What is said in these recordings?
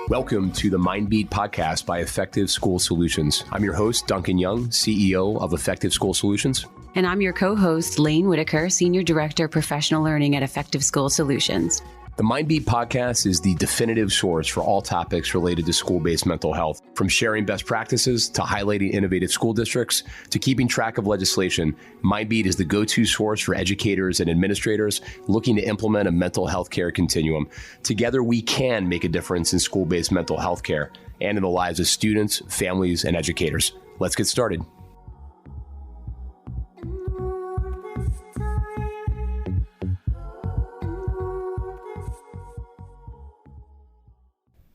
Welcome to the Mindbeat podcast by Effective School Solutions. I'm your host, Duncan Young, CEO of Effective School Solutions. And I'm your co-host, Laine Whitaker, Senior Director, Professional Learning at Effective School Solutions. The Mindbeat podcast is the definitive source for all topics related to school-based mental health, from sharing best practices to highlighting innovative school districts to keeping track of legislation. Mindbeat is the go-to source for educators and administrators looking to implement a mental health care continuum. Together, we can make a difference in school-based mental health care and in the lives of students, families, and educators. Let's get started.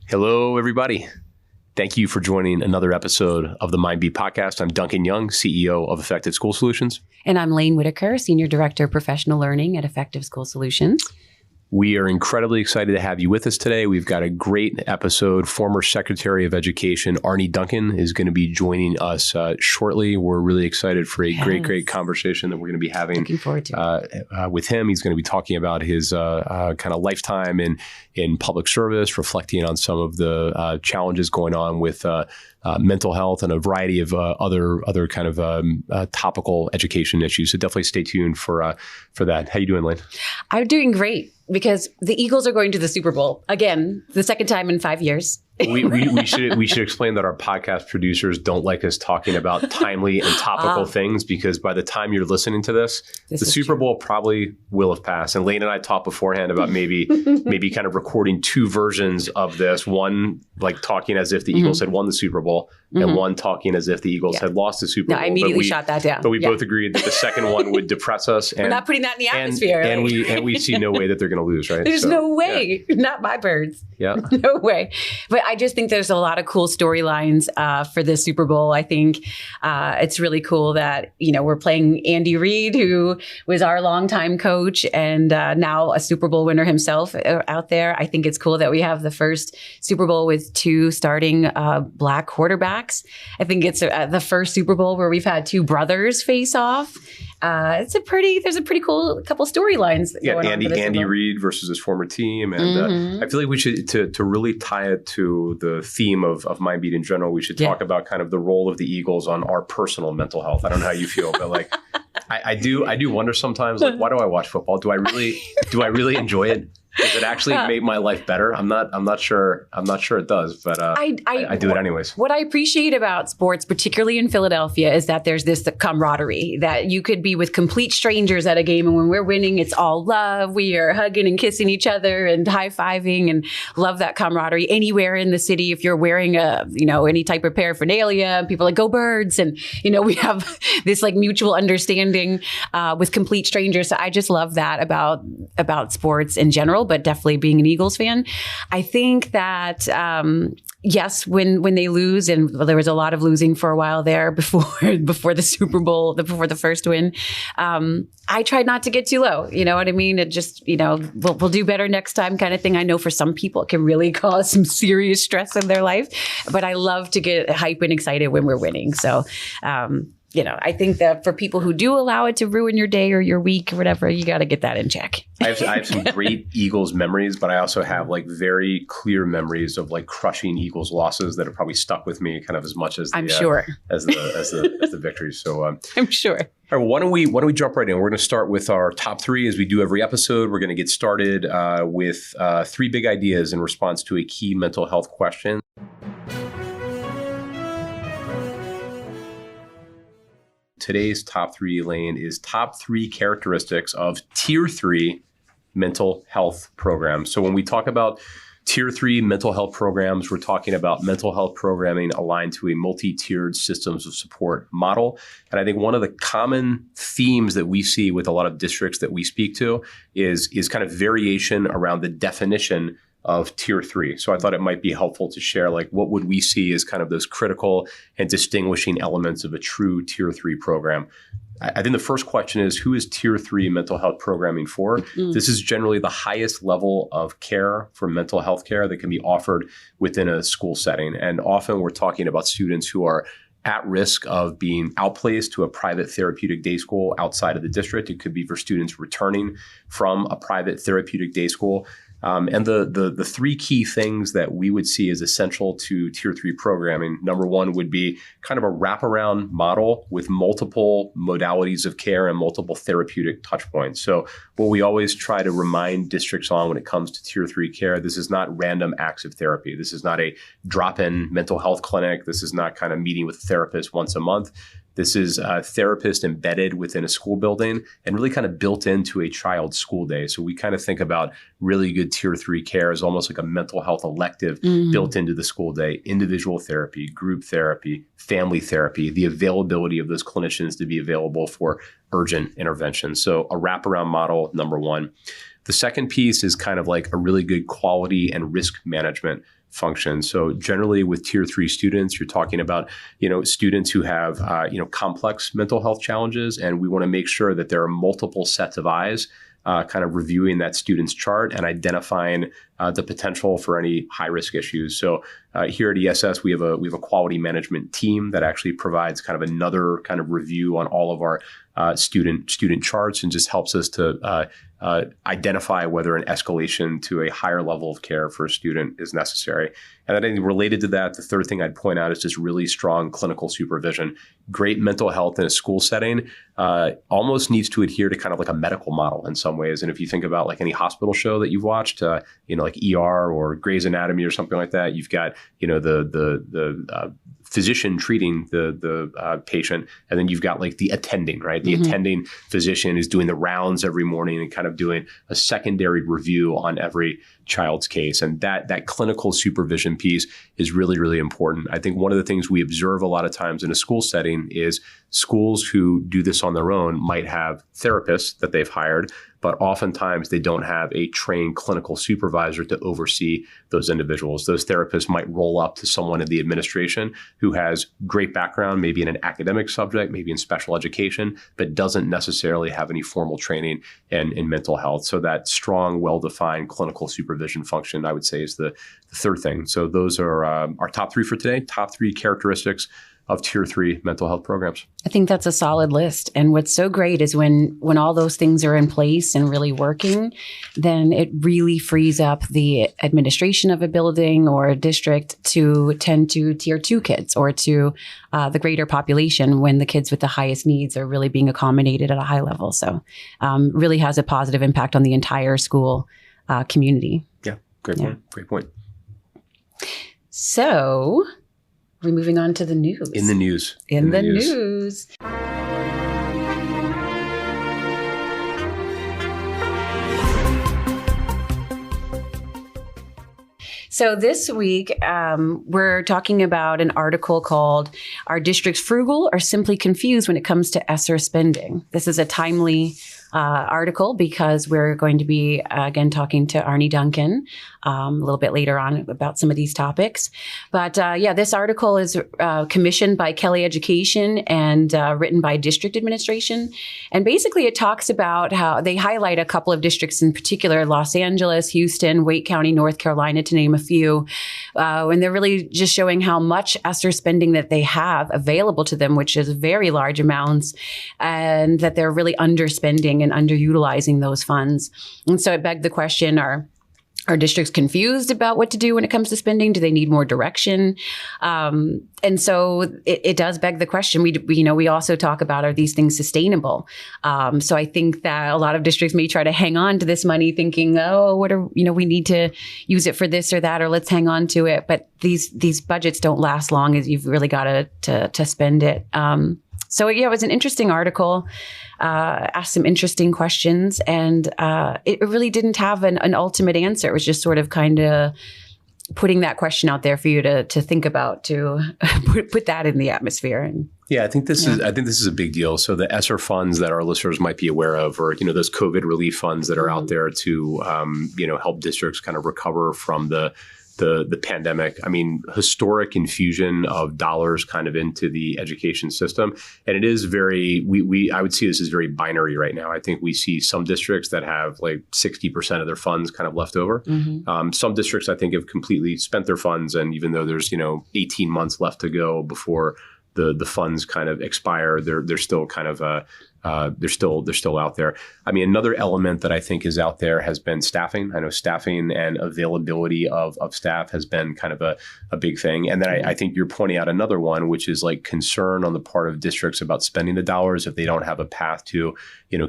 Hello, everybody. Thank you for joining another episode of the Mindbeat podcast. I'm Duncan Young, CEO of Effective School Solutions. And I'm Laine Whitaker, Senior Director, Professional Learning at Effective School Solutions. We are incredibly excited to have you with us today. We've got a great episode. Former Secretary of Education, Arne Duncan, is going to be joining us shortly. We're really excited for a great conversation that we're going to be having. Looking forward to it. With him. He's going to be talking about his kind of lifetime in public service, reflecting on some of the challenges going on with mental health and a variety of other kind of topical education issues. So definitely stay tuned for that. How you doing, Laine? I'm doing great because the Eagles are going to the Super Bowl again, the second time in 5 years. We should explain that our podcast producers don't like us talking about timely and topical things, because by the time you're listening to this the Super Bowl probably will have passed. And Laine and I talked beforehand about maybe kind of recording two versions of this. One like talking as if the Eagles had won the Super Bowl, and one talking as if the Eagles had lost the Super Bowl. I immediately shot that down. But we both agreed that the second one would depress us. And, we're not putting that in the atmosphere. And we see no way that they're going to lose, right? There's no way. Yeah. Not my birds. Yeah. No way. But I just think there's a lot of cool storylines for this Super Bowl. I think it's really cool that, we're playing Andy Reid, who was our longtime coach and now a Super Bowl winner himself out there. I think it's cool that we have the first Super Bowl with two starting Black quarterbacks. I think it's the first Super Bowl where we've had two brothers face off. There's a pretty cool couple storylines. Yeah, Andy Reid versus his former team, and I feel like we should to really tie it to the theme of Mindbeat in general. We should talk about kind of the role of the Eagles on our personal mental health. I don't know how you feel, but like I do wonder sometimes, like, why do I watch football? Do I really enjoy it? Does it actually make my life better? I'm not sure it does, but I do it anyways. What I appreciate about sports, particularly in Philadelphia, is that there's this camaraderie that you could be with complete strangers at a game, and when we're winning, it's all love. We are hugging and kissing each other and high-fiving, and love that camaraderie anywhere in the city. If you're wearing any type of paraphernalia, people are like, go Birds, and we have this like mutual understanding with complete strangers. So I just love that about sports in general, but definitely being an Eagles fan. I think that, yes, when they lose, and there was a lot of losing for a while there before the Super Bowl, before the first win, I tried not to get too low. You know what I mean? It just, we'll do better next time kind of thing. I know for some people it can really cause some serious stress in their life, but I love to get hype and excited when we're winning. So, I think that for people who do allow it to ruin your day or your week or whatever, you got to get that in check. I have some great Eagles memories, but I also have like very clear memories of like crushing Eagles losses that have probably stuck with me kind of as much as the victories. So I'm sure. All right, well, why don't we jump right in? We're going to start with our top three, as we do every episode. We're going to get started with three big ideas in response to a key mental health question. Today's top three, Laine, is top three characteristics of Tier 3 mental health programs. So when we talk about Tier 3 mental health programs, we're talking about mental health programming aligned to a multi-tiered systems of support model. And I think one of the common themes that we see with a lot of districts that we speak to is kind of variation around the definition of Tier 3. So I thought it might be helpful to share like what would we see as kind of those critical and distinguishing elements of a true Tier 3 program. I think the first question is, who is Tier 3 mental health programming for? This is generally the highest level of care for mental health care that can be offered within a school setting. And often we're talking about students who are at risk of being outplaced to a private therapeutic day school outside of the district. It could be for students returning from a private therapeutic day school. And the three key things that we would see as essential to Tier 3 programming, number one would be kind of a wraparound model with multiple modalities of care and multiple therapeutic touch points. So what we always try to remind districts on when it comes to Tier 3 care, this is not random acts of therapy. This is not a drop-in mental health clinic. This is not kind of meeting with a therapist once a month. This is a therapist embedded within a school building and really kind of built into a child's school day. So we kind of think about really good Tier 3 care as almost like a mental health elective built into the school day, individual therapy, group therapy, family therapy, the availability of those clinicians to be available for urgent intervention. So a wraparound model, number one. The second piece is kind of like a really good quality and risk management function. So generally with Tier 3 students, you're talking about, students who have, complex mental health challenges. And we want to make sure that there are multiple sets of eyes kind of reviewing that student's chart and identifying the potential for any high-risk issues. So here at ESS, we have a quality management team that actually provides kind of another kind of review on all of our student charts and just helps us to identify whether an escalation to a higher level of care for a student is necessary. And then I think related to that, the third thing I'd point out is just really strong clinical supervision. Great mental health in a school setting almost needs to adhere to kind of like a medical model in some ways. And if you think about like any hospital show that you've watched, like ER or Grey's Anatomy or something like that, you've got, the physician treating the patient, and then you've got like the attending, right? The attending physician is doing the rounds every morning and kind of doing a secondary review on every child's case. And that clinical supervision piece is really, really important. I think one of the things we observe a lot of times in a school setting is schools who do this on their own might have therapists that they've hired, but oftentimes they don't have a trained clinical supervisor to oversee those individuals. Those therapists might roll up to someone in the administration who has great background, maybe in an academic subject, maybe in special education, but doesn't necessarily have any formal training in mental health. So that strong, well-defined clinical supervision function, I would say, is the third thing. So those are our top three for today, top three characteristics of Tier 3 mental health programs. I think that's a solid list. And what's so great is when all those things are in place and really working, then it really frees up the administration of a building or a district to tend to Tier 2 kids or to the greater population when the kids with the highest needs are really being accommodated at a high level. So really has a positive impact on the entire school community. Yeah, great point. Great point. So we're moving on to the news. In the news. In the news. So this week, we're talking about an article called "Are Districts Frugal or Simply Confused When It Comes to ESSER Spending?" This is a timely article because we're going to be, again, talking to Arne Duncan a little bit later on about some of these topics. But this article is commissioned by Kelly Education and written by district administration. And basically it talks about how they highlight a couple of districts in particular, Los Angeles, Houston, Wake County, North Carolina, to name a few. And they're really just showing how much ESSER spending that they have available to them, which is very large amounts, and that they're really underspending and underutilizing those funds. And so it begged the question, are districts confused about what to do when it comes to spending? Do they need more direction? And so it does beg the question. We also talk about, are these things sustainable? So I think that a lot of districts may try to hang on to this money thinking, we need to use it for this or that, or let's hang on to it. But these budgets don't last long, as you've really got to spend it. So it was an interesting article, asked some interesting questions, and it really didn't have an ultimate answer. It was just sort of kind of putting that question out there for you to think about, to put that in the atmosphere. And I think this is a big deal. So the ESSER funds that our listeners might be aware of, or those COVID relief funds that are out there to help districts kind of recover from the pandemic. I mean, historic infusion of dollars kind of into the education system. And it is I would see this as very binary right now. I think we see some districts that have like 60% of their funds kind of left over. Some districts, I think, have completely spent their funds. And even though there's, 18 months left to go before the funds kind of expire, they're still kind of they're still out there. I mean, another element that I think is out there has been staffing. I know staffing and availability of staff has been kind of a big thing. And then I think you're pointing out another one, which is like concern on the part of districts about spending the dollars if they don't have a path to,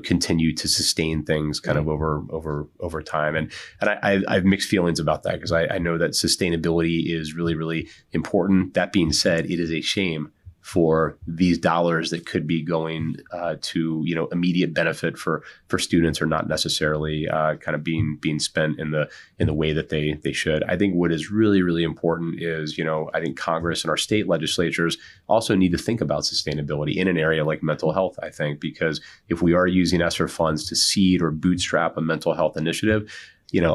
continue to sustain things kind of over time. And I have mixed feelings about that because I know that sustainability is really, really important. That being said, it is a shame for these dollars that could be going to immediate benefit for students are not necessarily kind of being spent in the way that they should. I think what is really, really important is I think Congress and our state legislatures also need to think about sustainability in an area like mental health. I think because if we are using ESSER funds to seed or bootstrap a mental health initiative,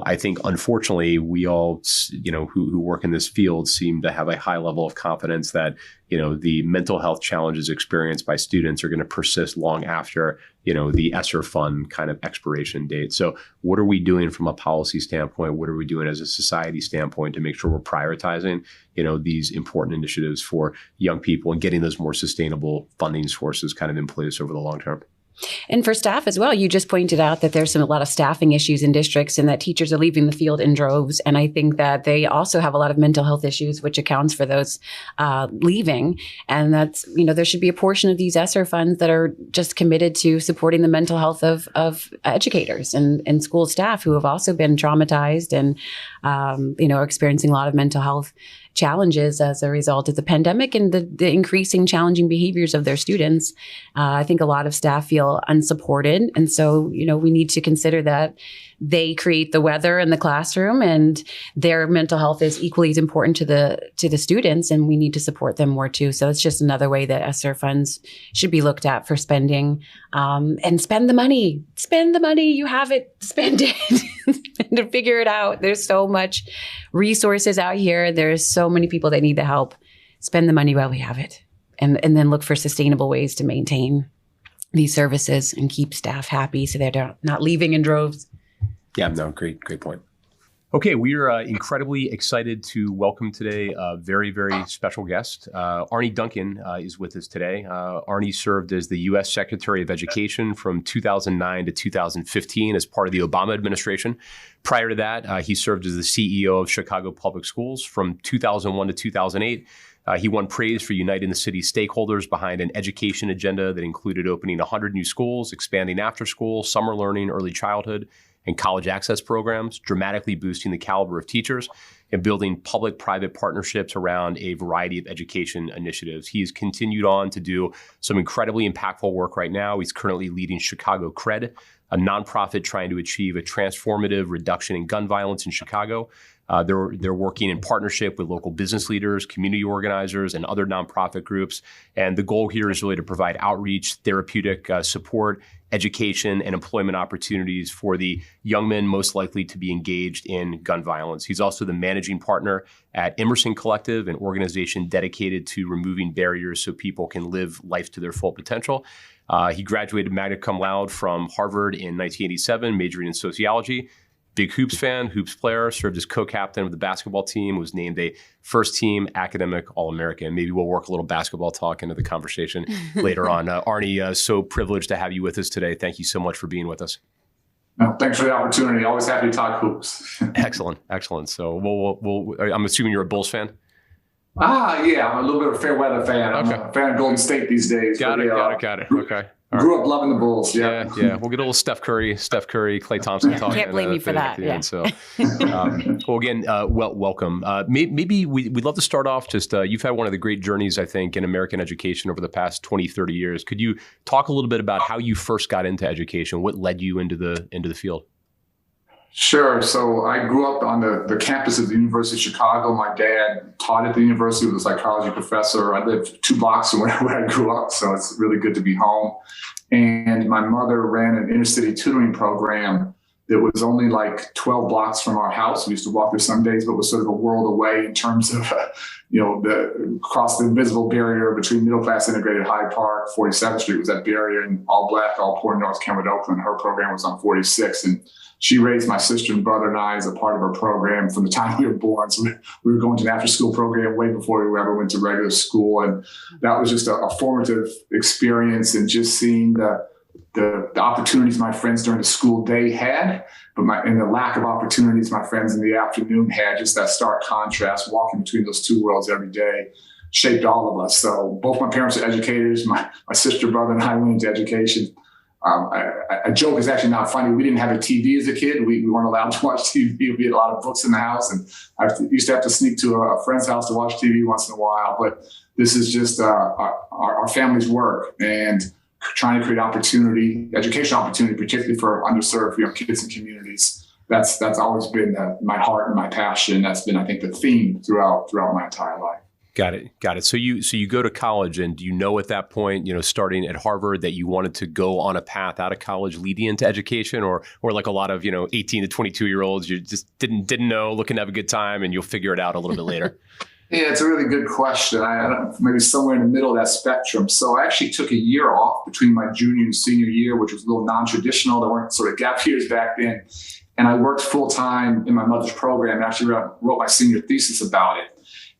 I think unfortunately we all, who work in this field seem to have a high level of confidence that, the mental health challenges experienced by students are going to persist long after, the ESSER fund kind of expiration date. So what are we doing from a policy standpoint? What are we doing as a society standpoint to make sure we're prioritizing, these important initiatives for young people and getting those more sustainable funding sources kind of in place over the long term? And for staff as well, you just pointed out that there's a lot of staffing issues in districts and that teachers are leaving the field in droves. And I think that they also have a lot of mental health issues, which accounts for those leaving. And that's, there should be a portion of these ESSER funds that are just committed to supporting the mental health of educators and school staff who have also been traumatized and, are experiencing a lot of mental health challenges as a result of the pandemic and the increasing challenging behaviors of their students. I think a lot of staff feel unsupported. And so, we need to consider that they create the weather in the classroom and their mental health is equally as important to the students, and we need to support them more too. So it's just another way that ESSER funds should be looked at for spending, and spend the money. Spend the money. You have it. Spend it. And to figure it out. There's so much resources out here. There's so many people that need the help. Spend the money while we have it, and then look for sustainable ways to maintain these services and keep staff happy so they're not leaving in droves. Yeah, no, great point. Okay, we are incredibly excited to welcome today a very, very special guest. Arne Duncan is with us today. Arne served as the U.S. Secretary of Education from 2009 to 2015 as part of the Obama administration. Prior to that, he served as the CEO of Chicago Public Schools from 2001 to 2008. He won praise for uniting the city's stakeholders behind an education agenda that included opening 100 new schools, expanding after school, summer learning, early childhood, and college access programs, dramatically boosting the caliber of teachers and building public-private partnerships around a variety of education initiatives. He's continued on to do some incredibly impactful work right now. He's currently leading Chicago CRED, a nonprofit trying to achieve a transformative reduction in gun violence in Chicago. They're working in partnership with local business leaders, community organizers, and other nonprofit groups. And the goal here is really to provide outreach, therapeutic support, education, and employment opportunities for the young men most likely to be engaged in gun violence. He's also the managing partner at Emerson Collective, an organization dedicated to removing barriers so people can live life to their full potential. He graduated magna cum laude from Harvard in 1987, majoring in sociology. Big hoops fan, hoops player, served as co-captain of the basketball team, was named a first-team academic All-American. Maybe we'll work a little basketball talk into the conversation later on. Arne, so privileged to have you with us today. Thank you so much for being with us. No, thanks for the opportunity. Always happy to talk hoops. Excellent. So I'm assuming you're a Bulls fan? Yeah, I'm a little bit of a fair weather fan. Okay. I'm a fan of Golden State these days. Got it. Okay. Grew up loving the Bulls. Yeah. We'll get a little Steph Curry, Klay Thompson talk. Can't blame you for that. Yeah. So, well, again, welcome. Maybe we'd love to start off just, you've had one of the great journeys, I think, in American education over the past 20, 30 years. Could you talk a little bit about how you first got into education? What led you into the field? Sure. So I grew up on the campus of the University of Chicago. My dad taught at the university, was a psychology professor. I lived 2 blocks from where I grew up, so it's really good to be home. And my mother ran an inner city tutoring program that was only like 12 blocks from our house. We used to walk there some days, but was sort of a world away in terms of, across the invisible barrier between middle class integrated Hyde Park. 47th Street was that barrier, and all black, all poor North Kenwood, Oakland. Her program was on 46. And she raised my sister and brother and I as a part of her program from the time we were born. So we were going to an after-school program way before we ever went to regular school. And that was just a formative experience, and just seeing the the opportunities my friends during the school day had, and the lack of opportunities my friends in the afternoon had, just that stark contrast, walking between those two worlds every day, shaped all of us. So both my parents are educators. My sister, brother, and I went into education. A joke is actually not funny. We didn't have a TV as a kid. We weren't allowed to watch TV. We had a lot of books in the house, and I used to have to sneak to a friend's house to watch TV once in a while. But this is just our family's work and trying to create opportunity, education opportunity, particularly for underserved kids and communities. That's always been my heart and my passion. That's been, I think, the theme throughout my entire life. Got it. So you go to college, and do you know at that point, starting at Harvard, that you wanted to go on a path out of college leading into education, or like a lot of 18 to 22-year-olds, you just didn't know, looking to have a good time, and you'll figure it out a little bit later? Yeah, it's a really good question. I don't know, maybe somewhere in the middle of that spectrum. So I actually took a year off between my junior and senior year, which was a little non-traditional. There weren't sort of gap years back then. And I worked full time in my mother's program and actually wrote my senior thesis about it.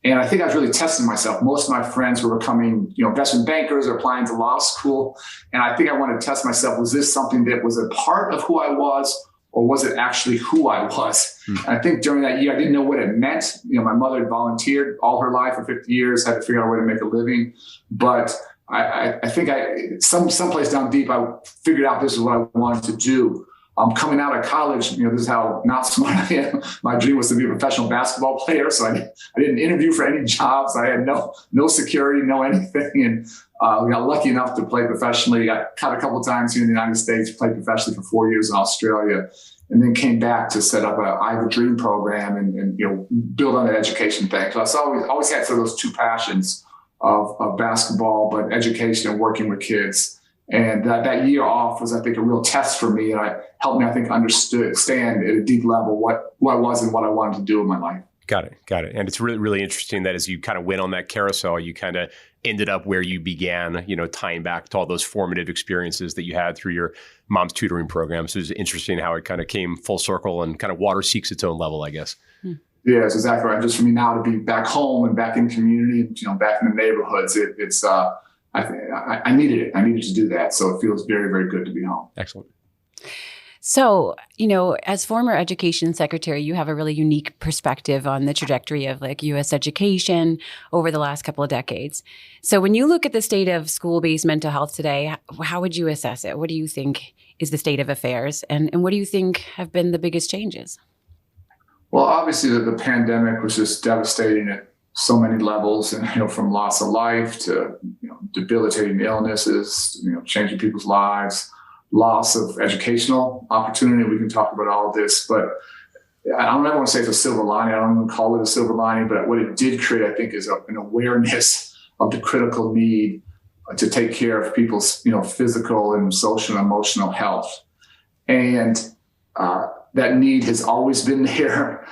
And I think I was really testing myself. Most of my friends were becoming, investment bankers or applying to law school. And I think I wanted to test myself. Was this something that was a part of who I was, or was it actually who I was? And I think during that year, I didn't know what it meant. My mother had volunteered all her life for 50 years, had to figure out a way to make a living. But I think someplace down deep, I figured out this is what I wanted to do. Coming out of college, this is how not smart I am. My dream was to be a professional basketball player. So I didn't interview for any jobs. I had no security, no anything. And we got lucky enough to play professionally. Got cut a couple of times here in the United States, played professionally for 4 years in Australia, and then came back to set up I Have a Dream program and build on that education thing. So I always had sort of those two passions of basketball, but education and working with kids. And that year off was, I think, a real test for me, and helped me, I think, understand at a deep level what I was and what I wanted to do in my life. Got it. And it's really, really interesting that as you kind of went on that carousel, you kind of ended up where you began, tying back to all those formative experiences that you had through your mom's tutoring program. So it's interesting how it kind of came full circle and kind of water seeks its own level, I guess. Yeah, that's exactly right. Just for me now to be back home and back in community, back in the neighborhoods, it's I needed it. I needed to do that. So it feels very, very good to be home. Excellent. So, as former education secretary, you have a really unique perspective on the trajectory of U.S. education over the last couple of decades. So when you look at the state of school-based mental health today, how would you assess it? What do you think is the state of affairs? And what do you think have been the biggest changes? Well, obviously the pandemic was just devastating at so many levels, and from loss of life to debilitating illnesses, changing people's lives, loss of educational opportunity. We can talk about all of this, but I don't ever want to say it's a silver lining. I don't even call it a silver lining, but what it did create, I think, is an awareness of the critical need to take care of people's physical and social and emotional health, and that need has always been there.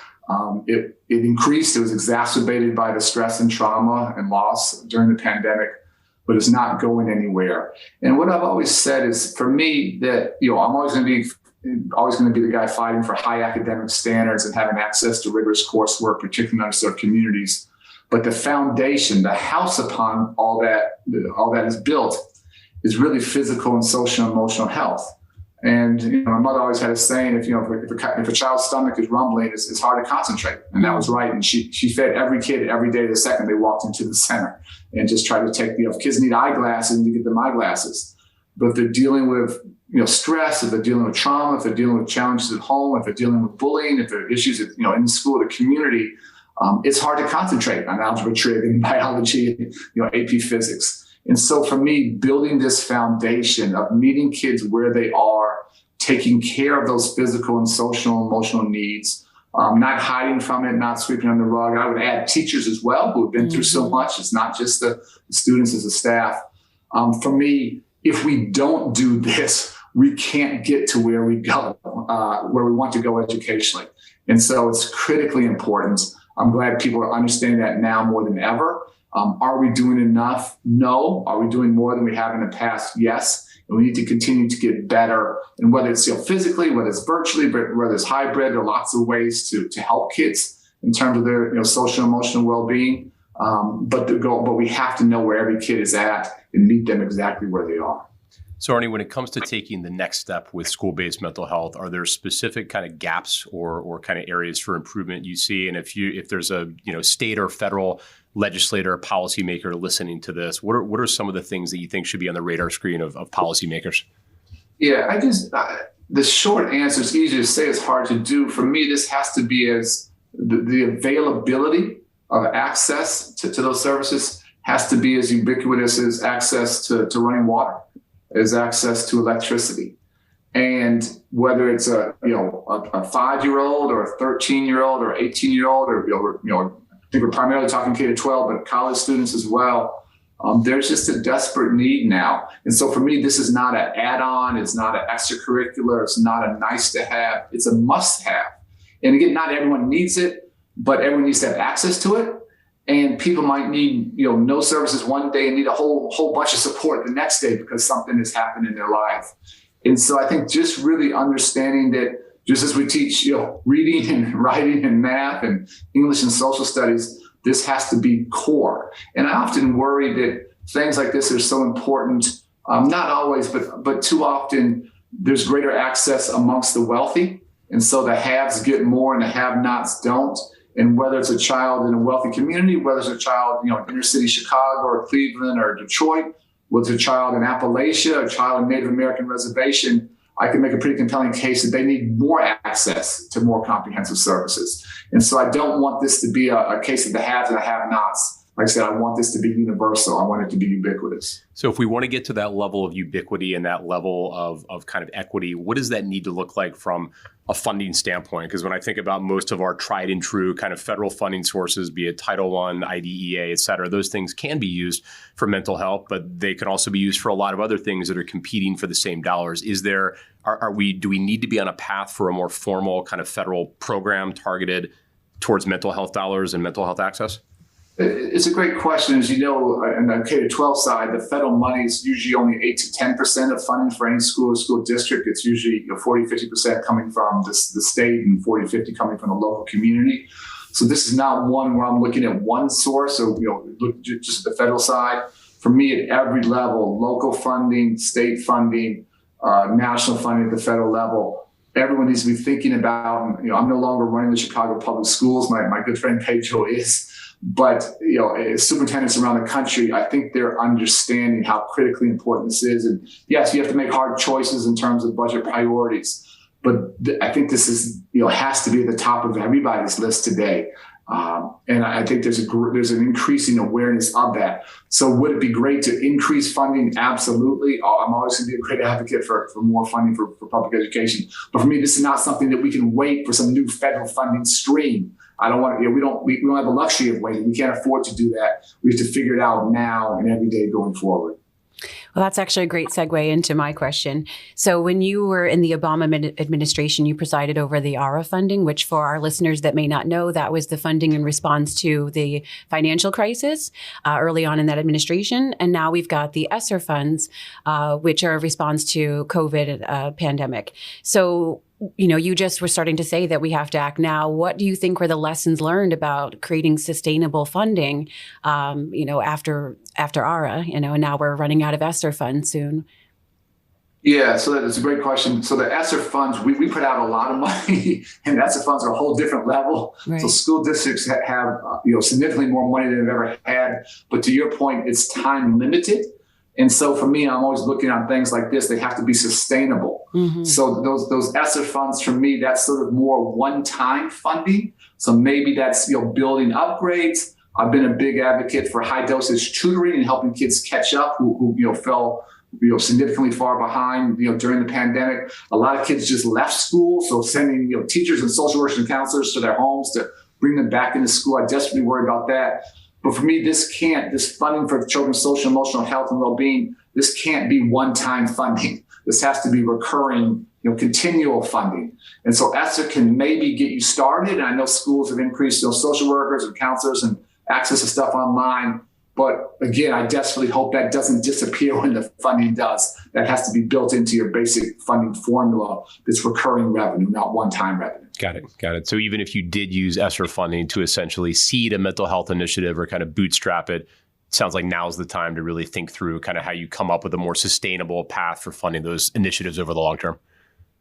It increased. It was exacerbated by the stress and trauma and loss during the pandemic, but it's not going anywhere. And what I've always said is, for me, that I'm always going to be the guy fighting for high academic standards and having access to rigorous coursework, particularly in underserved communities. But the foundation, the house upon all that is built, is really physical and social and emotional health. And my mother always had a saying: if a child's stomach is rumbling, it's hard to concentrate. And that was right. And she fed every kid every day the second they walked into the center, and just tried to take if kids need eyeglasses, and to get them eyeglasses. But if they're dealing with stress, if they're dealing with trauma, if they're dealing with challenges at home, if they're dealing with bullying, if there are issues in the school, the community, it's hard to concentrate on algebra, trig, and biology, AP physics. And so for me, building this foundation of meeting kids where they are, taking care of those physical and social and emotional needs, not hiding from it, not sweeping under the rug. I would add teachers as well, who have been through so much. It's not just the students as a staff. For me, if we don't do this, we can't get to where we go, where we want to go educationally. And so it's critically important. I'm glad people are understanding that now more than ever. Are we doing enough? No. Are we doing more than we have in the past? Yes. And we need to continue to get better. And whether it's physically, whether it's virtually, whether it's hybrid, there are lots of ways to help kids in terms of their social and emotional well-being. But we have to know where every kid is at and meet them exactly where they are. So Arne, when it comes to taking the next step with school-based mental health, are there specific kind of gaps or kind of areas for improvement you see? And if there's a state or federal legislator or policymaker listening to this, what are some of the things that you think should be on the radar screen of policymakers? Yeah, the short answer is easy to say, it's hard to do. For me, this has to be as the availability of access to those services has to be as ubiquitous as access to running water, as access to electricity. And whether it's a 5-year-old or a 13-year-old or 18-year-old, or I think we're primarily talking K to 12, but college students as well. There's just a desperate need now. And so for me, this is not an add-on. It's not an extracurricular. It's not a nice to have. It's a must have. And again, not everyone needs it, but everyone needs to have access to it. And people might need, no services one day and need a whole bunch of support the next day because something has happened in their life. And so I think just really understanding that just as we teach, reading and writing and math and English and social studies, this has to be core. And I often worry that things like this are so important, not always, but too often there's greater access amongst the wealthy. And so the haves get more and the have-nots don't. And whether it's a child in a wealthy community, whether it's a child, in inner city Chicago or Cleveland or Detroit, whether it's a child in Appalachia, a child in Native American reservation, I can make a pretty compelling case that they need more access to more comprehensive services. And so I don't want this to be a case of the haves and the have-nots. Like I said, I want this to be universal. I want it to be ubiquitous. So if we want to get to that level of ubiquity and that level of kind of equity, what does that need to look like from a funding standpoint? Because when I think about most of our tried and true kind of federal funding sources, be it Title I, IDEA, et cetera, those things can be used for mental health, but they can also be used for a lot of other things that are competing for the same dollars. Do we need to be on a path for a more formal kind of federal program targeted towards mental health dollars and mental health access? It's a great question. As you know, on the K to 12 side, the federal money is usually only 8 to 10% of funding for any school or school district. It's usually 40, 50% coming from the state and 40, 50 coming from the local community. So this is not one where I'm looking at one source or look just at the federal side. For me, at every level, local funding, state funding, national funding at the federal level, everyone needs to be thinking about, I'm no longer running the Chicago public schools. My good friend Pedro is. But, superintendents around the country, I think they're understanding how critically important this is. And yes, you have to make hard choices in terms of budget priorities. But I think this is, has to be at the top of everybody's list today. And I think there's an increasing awareness of that. So would it be great to increase funding? Absolutely. I'm always going to be a great advocate for more funding for public education. But for me, this is not something that we can wait for some new federal funding stream. I don't want to, we don't have the luxury of waiting. We can't afford to do that. We have to figure it out now and every day going forward. Well, that's actually a great segue into my question. So when you were in the Obama administration, you presided over the ARA funding, which for our listeners that may not know, that was the funding in response to the financial crisis early on in that administration. And now we've got the ESSER funds, which are a response to COVID pandemic. So you just were starting to say that we have to act now. What do you think were the lessons learned about creating sustainable funding, after ARA, and now we're running out of ESSER funds soon? Yeah, so that's a great question. So the ESSER funds, we put out a lot of money, and ESSER funds are a whole different level. Right. So school districts have significantly more money than they've ever had. But to your point, it's time limited. And so for me, I'm always looking at things like this. They have to be sustainable. Mm-hmm. So those ESSER funds, for me, that's sort of more one-time funding. So maybe that's building upgrades. I've been a big advocate for high dosage tutoring and helping kids catch up who fell significantly far behind during the pandemic. A lot of kids just left school, so sending teachers and social workers and counselors to their homes to bring them back into school. I desperately worry about that. But for me, this funding for children's social, emotional health and well-being, this can't be one-time funding. This has to be recurring, continual funding. And so ESSER can maybe get you started. And I know schools have increased social workers and counselors and access to stuff online. But again, I desperately hope that doesn't disappear when the funding does. That has to be built into your basic funding formula. That's recurring revenue, not one-time revenue. Got it. So even if you did use ESSER funding to essentially seed a mental health initiative or kind of bootstrap it, sounds like now's the time to really think through kind of how you come up with a more sustainable path for funding those initiatives over the long term.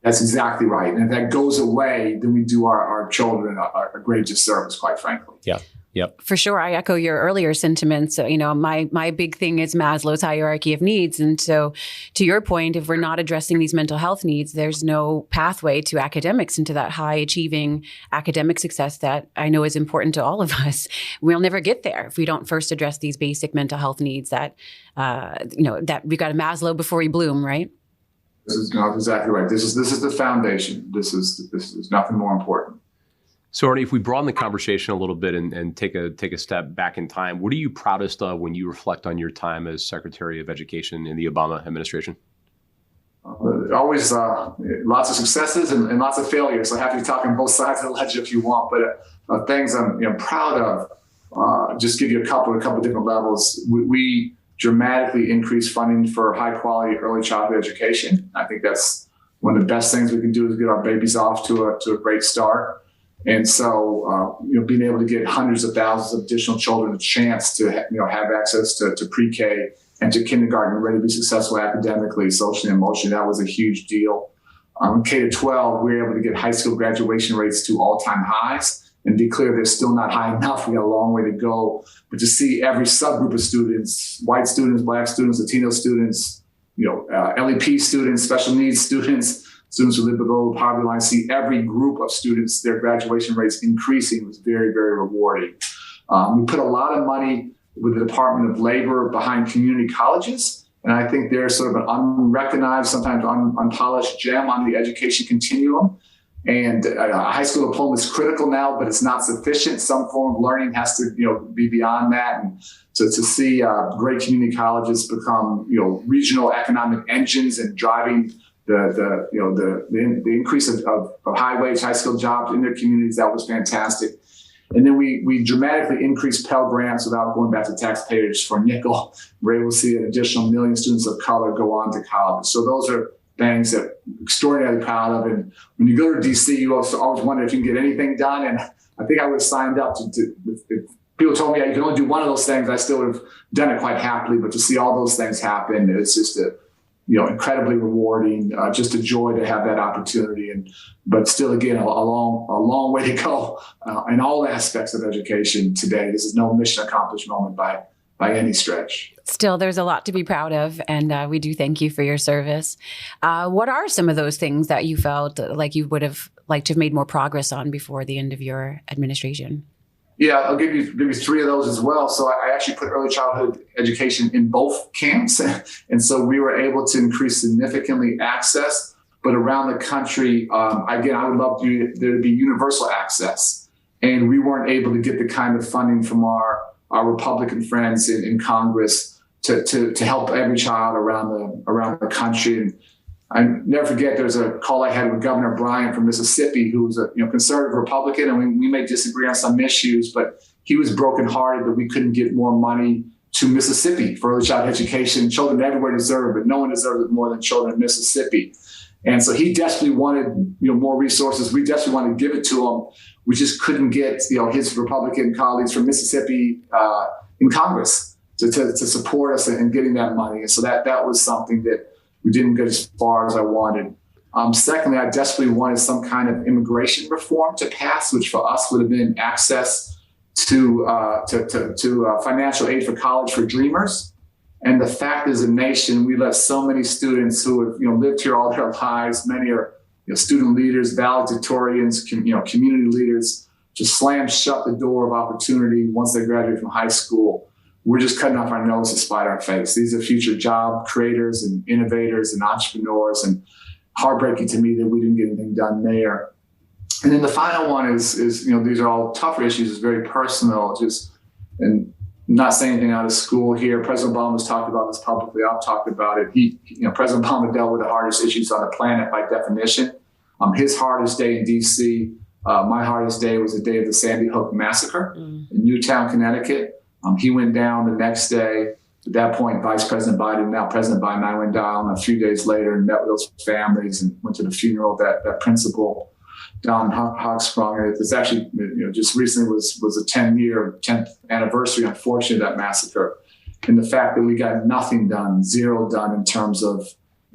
That's exactly right. And if that goes away, then we do our children a great disservice, quite frankly. Yeah. Yep. For sure. I echo your earlier sentiments. So, my big thing is Maslow's hierarchy of needs. And so to your point, if we're not addressing these mental health needs, there's no pathway to academics and to that high achieving academic success that I know is important to all of us. We'll never get there if we don't first address these basic mental health needs that we've got a Maslow before you bloom, right? This is exactly right. This is the foundation. This is nothing more important. So, Arne, if we broaden the conversation a little bit and take a step back in time, what are you proudest of when you reflect on your time as Secretary of Education in the Obama administration? Always lots of successes and lots of failures. So happy to talk on both sides of the ledger if you want. But things I'm proud of, just give you a couple different levels. We dramatically increased funding for high quality early childhood education. I think that's one of the best things we can do is get our babies off to a great start. And so, being able to get hundreds of thousands of additional children a chance to, have access to pre-K and to kindergarten and ready to be successful academically, socially, and emotionally, that was a huge deal. K to 12, we were able to get high school graduation rates to all-time highs. And be clear, they're still not high enough. We got a long way to go. But to see every subgroup of students, white students, Black students, Latino students, LEP students, special needs students who live below the poverty line, see every group of students, their graduation rates increasing was very, very rewarding. We put a lot of money with the Department of Labor behind community colleges. And I think they're sort of an unrecognized, sometimes unpolished gem on the education continuum. And a high school diploma is critical now, but it's not sufficient. Some form of learning has to, be beyond that. And to see great community colleges become, regional economic engines and driving the increase of high wage, high skilled jobs in their communities, that was fantastic. And then we dramatically increased Pell Grants without going back to taxpayers for a nickel. We're able to see an additional 1 million students of color go on to college. So those are things that I'm extraordinarily proud of. And when you go to DC, you always wonder if you can get anything done. And I think I would have signed up if people told me you can only do one of those things, I still would have done it quite happily. But to see all those things happen, it's just incredibly rewarding, just a joy to have that opportunity. But still, again, a long way to go in all aspects of education today. This is no mission accomplished moment by any stretch. Still, there's a lot to be proud of, and we do thank you for your service. What are some of those things that you felt like you would have liked to have made more progress on before the end of your administration? Yeah, I'll give you three of those as well. So I actually put early childhood education in both camps. And so we were able to increase significantly access. But around the country, again, I would love there to be universal access. And we weren't able to get the kind of funding from our Republican friends in Congress to help every child around the country. And I never forget, there's a call I had with Governor Bryant from Mississippi, who was a conservative Republican, and we may disagree on some issues, but he was brokenhearted that we couldn't get more money to Mississippi for early childhood education. Children everywhere deserve it, but no one deserves it more than children in Mississippi. And so he desperately wanted more resources. We desperately wanted to give it to him. We just couldn't get his Republican colleagues from Mississippi in Congress to support us in getting that money. And so that was something that we didn't get as far as I wanted. Secondly, I desperately wanted some kind of immigration reform to pass, which for us would have been access to financial aid for college for dreamers. And the fact is, a nation, we let so many students who have lived here all their lives. Many are student leaders, valedictorians, community leaders, just slam shut the door of opportunity once they graduate from high school. We're just cutting off our nose to spite our face. These are future job creators and innovators and entrepreneurs, and heartbreaking to me that we didn't get anything done there. And then the final one is these are all tougher issues. It's very personal. And not saying anything out of school here. President Obama's talked about this publicly. I've talked about it. President Obama dealt with the hardest issues on the planet by definition. His hardest day in D.C., my hardest day was the day of the Sandy Hook massacre in Newtown, Connecticut. He went down the next day. At that point, Vice President Biden, now President Biden, and I went down a few days later and met with those families and went to the funeral of that principal, Don Hochsprung. It's actually, just recently was a 10th anniversary, unfortunately, of that massacre. and the fact that we got nothing done, zero done in terms of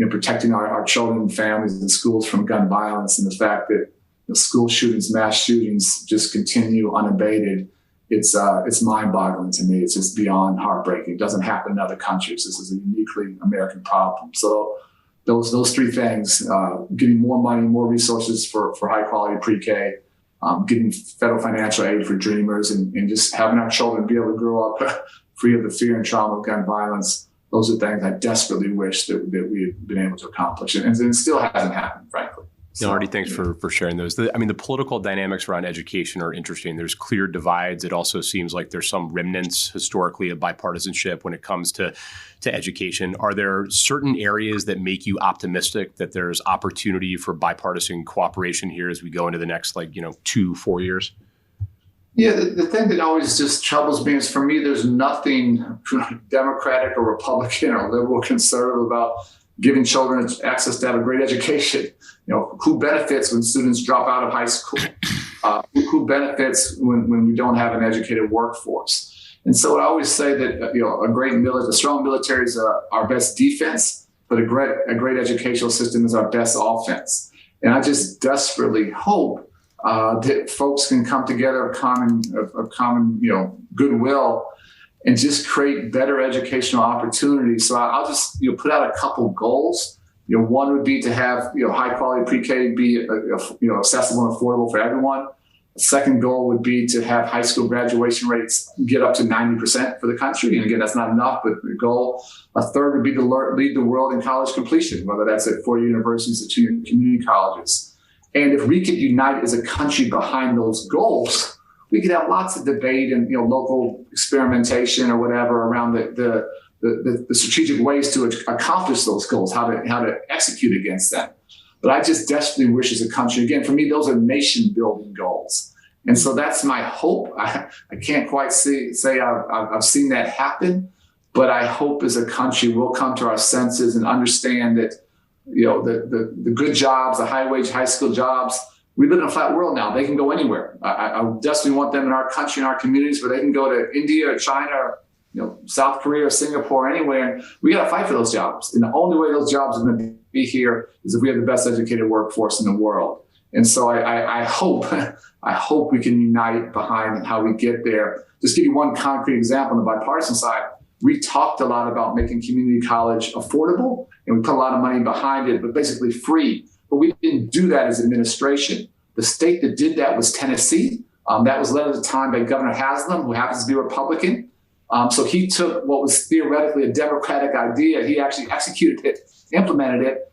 protecting our children and families and schools from gun violence, and the fact that school shootings, mass shootings just continue unabated. It's mind-boggling to me. It's just beyond heartbreaking. It doesn't happen in other countries. This is a uniquely American problem. So those three things, getting more money, more resources for high-quality pre-K, getting federal financial aid for dreamers, and just having our children be able to grow up free of the fear and trauma of gun violence. Those are things I desperately wish that we had been able to accomplish. And it still hasn't happened, frankly. Arne, thanks for sharing those. The political dynamics around education are interesting. There's clear divides. It also seems like there's some remnants historically of bipartisanship when it comes to education. Are there certain areas that make you optimistic that there's opportunity for bipartisan cooperation here as we go into the next 2-4 years? Yeah, the thing that always just troubles me is, for me, there's nothing Democratic or Republican or liberal or conservative about giving children access to have a great education. Who benefits when students drop out of high school? Who benefits when we don't have an educated workforce? And so I always say that a strong military is our best defense, but a great educational system is our best offense. And I just desperately hope that folks can come together of common goodwill and just create better educational opportunities. So I'll just put out a couple goals. One would be to have high quality pre-K be accessible and affordable for everyone. A second goal would be to have high school graduation rates get up to 90% for the country. And again, that's not enough, but the goal. A third would be to lead the world in college completion, whether that's at 4 universities or 2 community colleges. And if we could unite as a country behind those goals, we could have lots of debate and local experimentation or whatever around the strategic ways to accomplish those goals, how to execute against them. But I just desperately wish as a country, again, for me, those are nation building goals. And so that's my hope. I can't quite say I've seen that happen, but I hope as a country we'll come to our senses and understand that the good jobs, the high wage, high skill jobs, we live in a flat world now. They can go anywhere. I desperately want them in our country, in our communities, where they can go to India or China or South Korea or Singapore, anywhere. And we got to fight for those jobs. And the only way those jobs are going to be here is if we have the best educated workforce in the world. And so I hope we can unite behind how we get there. Just give you one concrete example on the bipartisan side. We talked a lot about making community college affordable, and we put a lot of money behind it, but basically free. But we didn't do that as administration. The state that did that was Tennessee. That was led at the time by Governor Haslam, who happens to be a Republican. So he took what was theoretically a Democratic idea. He actually executed it, implemented it,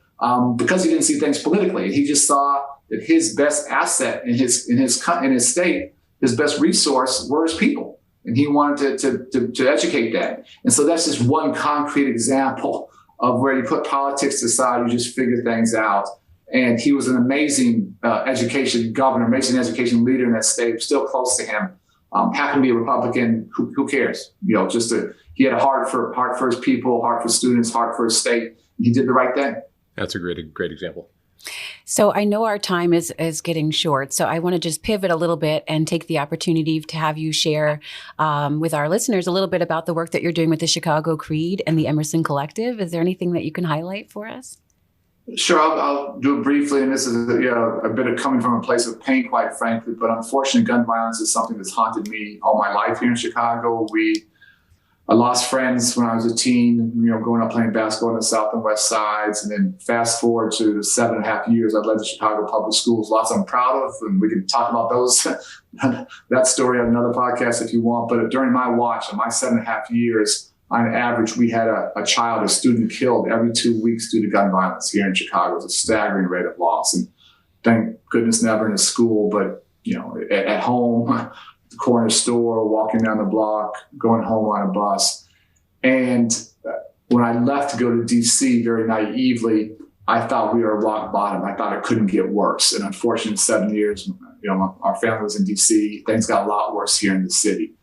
because he didn't see things politically. He just saw that his best asset in his state, his best resource were his people. And he wanted to educate that. And so that's just one concrete example of where you put politics aside, you just figure things out. And he was an amazing education governor, amazing education leader in that state, still close to him. Happened to be a Republican, who cares? He had a heart for his people, heart for students, heart for his state. And he did the right thing. That's a great example. So I know our time is getting short, so I want to just pivot a little bit and take the opportunity to have you share with our listeners a little bit about the work that you're doing with the Chicago CRED and the Emerson Collective. Is there anything that you can highlight for us? Sure, I'll do it briefly. And this is a bit of coming from a place of pain, quite frankly. But unfortunately, gun violence is something that's haunted me all my life here in Chicago. I lost friends when I was a teen, growing up playing basketball on the South and West Sides. And then fast forward to the 7.5 years I've led the Chicago Public Schools, lots I'm proud of. And we can talk about that story on another podcast if you want. But during my watch, in my 7.5 years, on average, we had a student killed every 2 weeks due to gun violence here in Chicago. It's a staggering rate of loss. And thank goodness never in a school, but, at home, the corner store, walking down the block, going home on a bus. And when I left to go to D.C. very naively, I thought we were rock bottom. I thought it couldn't get worse. And unfortunately, 7 years, our family was in D.C. Things got a lot worse here in the city.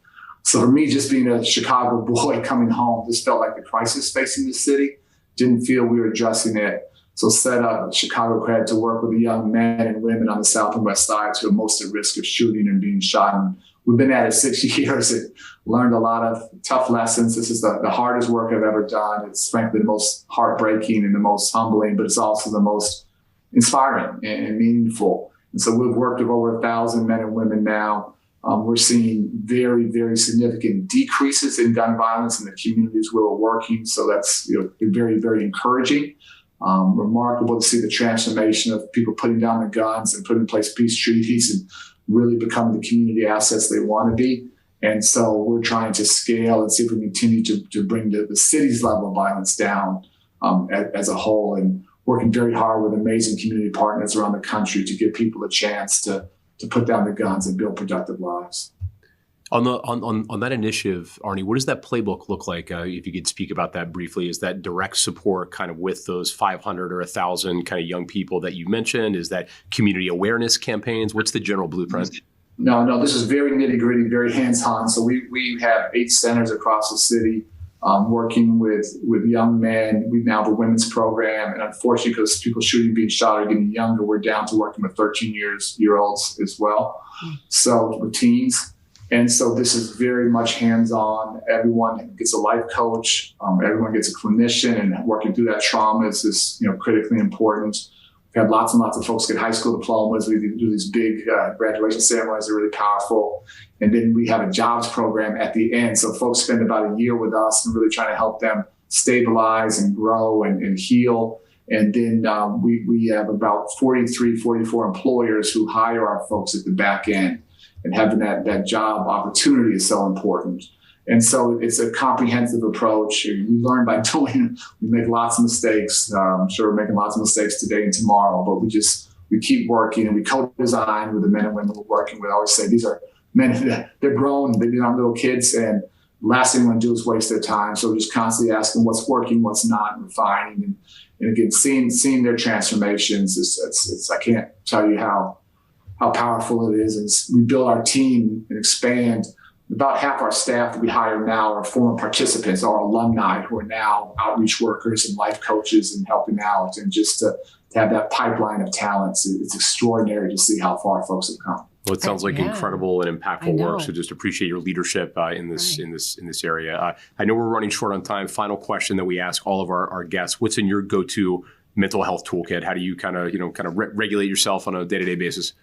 So for me, just being a Chicago boy coming home, this felt like the crisis facing the city. Didn't feel we were addressing it. So set up Chicago CRED to work with the young men and women on the South and West Sides who are most at risk of shooting and being shot. And we've been at it 6 years and learned a lot of tough lessons. This is the hardest work I've ever done. It's frankly the most heartbreaking and the most humbling, but it's also the most inspiring and meaningful. And so we've worked with over 1,000 men and women now. We're seeing very, very significant decreases in gun violence in the communities where we're working. So that's very, very encouraging. Remarkable to see the transformation of people putting down the guns and putting in place peace treaties and really becoming the community assets they want to be. And so we're trying to scale and see if we can continue to bring the city's level of violence down as a whole, and working very hard with amazing community partners around the country to give people a chance to put down the guns and build productive lives. On that initiative, Arne, what does that playbook look like? If you could speak about that briefly, is that direct support kind of with those 500 or 1,000 kind of young people that you mentioned? Is that community awareness campaigns? What's the general blueprint? No, this is very nitty gritty, very hands-on. So we have 8 centers across the city working with young men. We now have a women's program. And unfortunately, because people shooting, being shot are getting younger, we're down to working with 13-year-olds as well. So with teens. And so this is very much hands-on. Everyone gets a life coach. Everyone gets a clinician, and working through that trauma is critically important. We've had lots and lots of folks get high school diplomas. We do these big graduation ceremonies. They're really powerful. And then we have a jobs program at the end. So folks spend about a year with us and really trying to help them stabilize and grow and heal. And then we have about 44 employers who hire our folks at the back end. And having that job opportunity is so important. And so it's a comprehensive approach. We learn by doing. We make lots of mistakes. I'm sure we're making lots of mistakes today and tomorrow, but we keep working, and we co-design with the men and women we're working with. I always say these are men, they're grown, they're not little kids, and the last thing we want to do is waste their time. So we're just constantly asking what's working, what's not, and refining. And again, seeing their transformations it's I can't tell you how powerful it is. As we build our team and expand, about half our staff that we hire now are former participants, are alumni who are now outreach workers and life coaches and helping out. And just to have that pipeline of talents, it's extraordinary to see how far folks have come. Well, it sounds like incredible and impactful work. So just appreciate your leadership in this area. I know we're running short on time. Final question that we ask all of our guests: what's in your go-to mental health toolkit? How do you kind of regulate yourself on a day-to-day basis?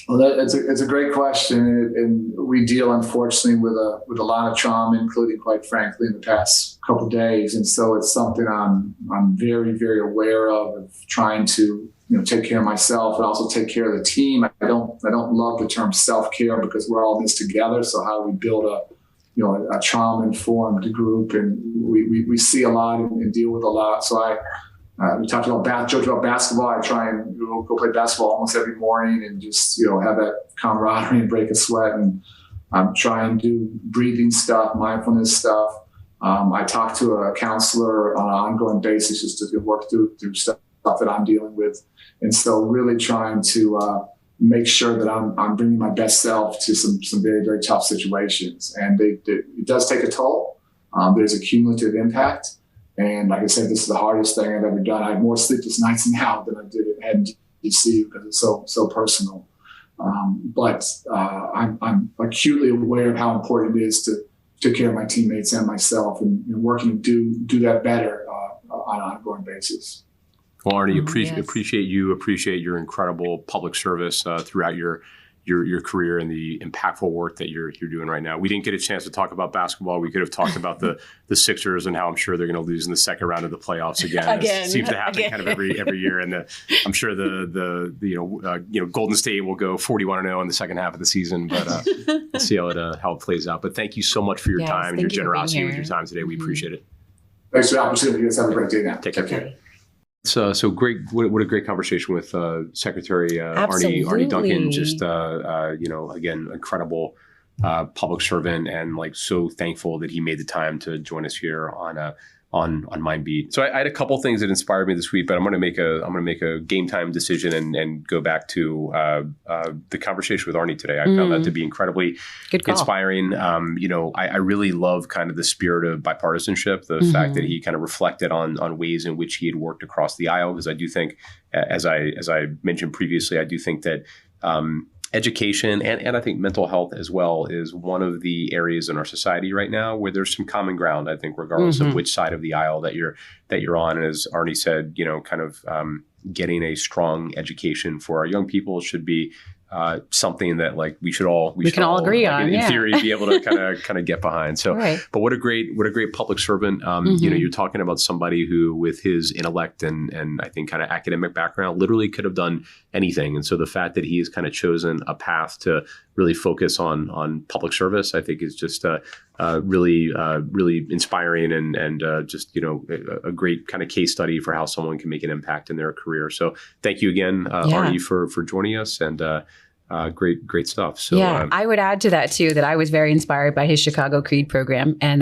Well, it's a great question, and we deal, unfortunately, with a lot of trauma, including, quite frankly, in the past couple of days. And so it's something I'm very, very aware of trying to take care of myself and also take care of the team. I don't love the term self-care because we're all in this together. So how do we build a trauma-informed group? And we see a lot and deal with a lot. So we joked about basketball. I try and go play basketball almost every morning and just have that camaraderie and break a sweat. And try and do breathing stuff, mindfulness stuff. I talk to a counselor on an ongoing basis just to work through stuff that I'm dealing with. And so really trying to make sure that I'm bringing my best self to some very, very tough situations. And it does take a toll. There's a cumulative impact. And like I said, this is the hardest thing I've ever done. I have more sleepless nights now than I did at DC because it's so personal. But I'm acutely aware of how important it is to take care of my teammates and myself, and working to do that better on an ongoing basis. Well, Arne, appreciate your incredible public service throughout your career and the impactful work that you're doing right now. We didn't get a chance to talk about basketball. We could have talked about the Sixers and how I'm sure they're going to lose in the second round of the playoffs again. It seems to happen kind of every year. And I'm sure the Golden State will go 41-0 in the second half of the season. But we'll see how it plays out. But thank you so much for your time and your generosity with your time today. We appreciate it. Thanks for the opportunity. You guys have a great day now. Take care. So great! What a great conversation with Secretary Arne Duncan. Just again, incredible public servant, and so thankful that he made the time to join us here on Mind Beat. So I had a couple things that inspired me this week, but I'm going to make a game time decision and go back to the conversation with Arne today. I found that to be incredibly inspiring. I really love kind of the spirit of bipartisanship, the fact that he kind of reflected on ways in which he had worked across the aisle. Because I do think, as I mentioned previously, I do think that education and I think mental health as well is one of the areas in our society right now where there's some common ground, I think, regardless of which side of the aisle that you're on. And as Arne said, kind of getting a strong education for our young people should be something that like we can all agree on, in theory, be able to kind of get behind. So, right. But what a great public servant. You're talking about somebody who, with his intellect and I think kind of academic background, literally could have done anything. And so the fact that he has kind of chosen a path to really focus on public service, I think is just really inspiring and just a great kind of case study for how someone can make an impact in their career. So thank you again, Arne, for joining us, and great stuff. So I would add to that too that I was very inspired by his Chicago CRED program, and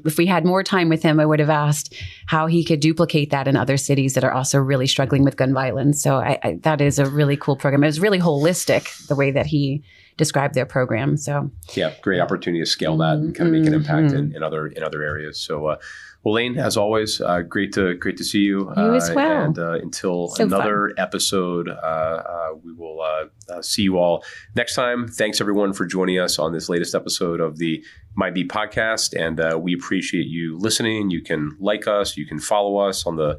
if we had more time with him, I would have asked how he could duplicate that in other cities that are also really struggling with gun violence. So that is a really cool program. It was really holistic the way that he describe their program. So great opportunity to scale that and kind of make an impact in other areas. So, well, Laine, as always, great to see you. You as well. And until another episode, we will see you all next time. Thanks everyone for joining us on this latest episode of the Mind Beat podcast, and we appreciate you listening. You can like us, you can follow us on the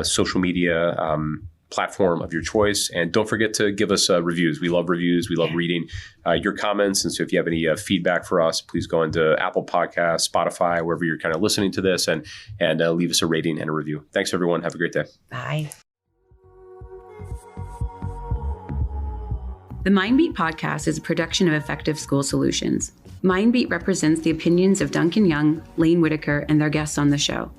social media platform of your choice. And don't forget to give us reviews. We love reviews. We love reading your comments. And so if you have any feedback for us, please go into Apple Podcasts, Spotify, wherever you're kind of listening to this, and leave us a rating and a review. Thanks, everyone. Have a great day. Bye. The MindBeat podcast is a production of Effective School Solutions. MindBeat represents the opinions of Duncan Young, Laine Whitaker, and their guests on the show.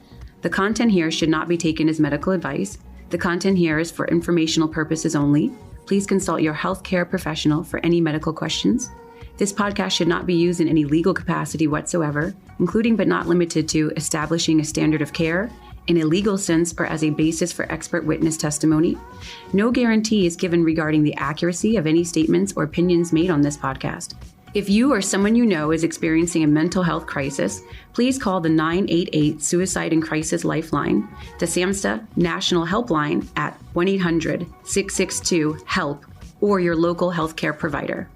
The content here should not be taken as medical advice. The content here is for informational purposes only. Please consult your healthcare professional for any medical questions. This podcast should not be used in any legal capacity whatsoever, including but not limited to establishing a standard of care, in a legal sense or as a basis for expert witness testimony. No guarantee is given regarding the accuracy of any statements or opinions made on this podcast. If you or someone you know is experiencing a mental health crisis, please call the 988 Suicide and Crisis Lifeline, the SAMHSA National Helpline at 1-800-662-HELP, or your local healthcare provider.